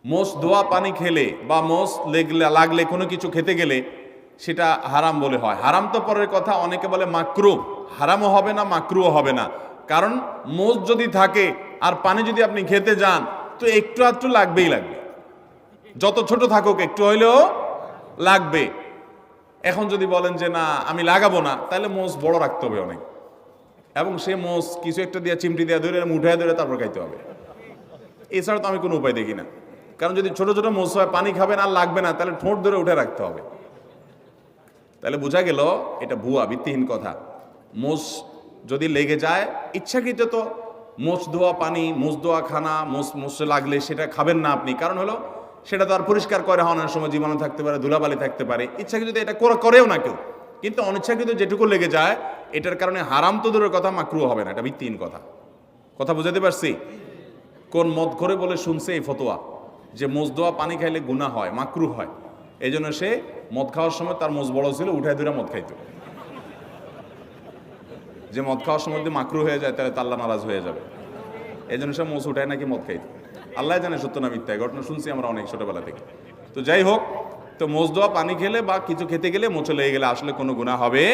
মোষ ধোয়া পানি খেলে বা মোষ লাগলে কোনো কিছু খেতে গেলে সেটা হারাম বলে হয়। হারাম তো পরের কথা, অনেকে বলে মাকরু, হারামও হবে না মাকরুও হবে না। কারণ মোষ যদি থাকে আর পানি যদি আপনি খেতে যান তো একটু আধটু লাগবেই লাগবে, যত ছোট থাকুক একটু হইলেও লাগবে। এখন যদি বলেন যে না আমি লাগাবো না, তাহলে মোষ বড় রাখতে হবে অনেক, এবং সে মোষ কিছু একটা দিয়ে চিমটি দিয়ে ধরে উঠায় ধরে তারপর খাইতে হবে। এছাড়া তো আমি কোনো উপায় দেখি না। কারণ যদি ছোট ছোট মোষ হয় পানি খাবেন আর লাগবে না, তাহলে ঠোঁট ধরে উঠে রাখতে হবে। তাহলে বোঝা গেল এটা ভুয়া, ভিত্তিহীন কথা। মোষ যদি লেগে যায় ইচ্ছাকৃত, তো মোষ ধোয়া পানি, মোষ ধোয়া খানা, মোষে লাগলে সেটা খাবেন না আপনি। কারণ হলো সেটা তো আর পরিষ্কার করে হওয়ার সময় জীবাণু থাকতে পারে, ধুলাবালি থাকতে পারে। ইচ্ছাকৃত এটা করেও না কেউ, কিন্তু অনিচ্ছাকৃত যেটুকু লেগে যায় এটার কারণে হারাম তো দূরের কথা, মাকরু হবে না। এটা ভিত্তিহীন কথা। কথা বুঝাতে পারছি? কোন মদ করে বলে শুনছে এই ফতোয়া যে মোষ ধোয়া পানি খাইলে গুনাহ হয়, মাকরু হয়। এই জন্য সে মদ খাওয়ার সময় তার মোষ বড় ছিল, উঠায় ধরে মদ খাইতো। যে মদ খাওয়ার সময় যদি মাকরু হয়ে যায় তাহলে আল্লাহ নারাজ হয়ে যাবে। এই জন্য সে মোষ উঠায় নাকি মদ খাইতো। আল্লাহ জানে সত্য না মিথ্যা, ঘটনা শুনছি আমরা অনেক ছোটবেলা থেকে। তো যাই হোক, তো মোষ ধোয়া পানি খেলে বা কিছু খেতে গেলে মোছে লেগে গেলে আসলে কোনো গুনাহ হবে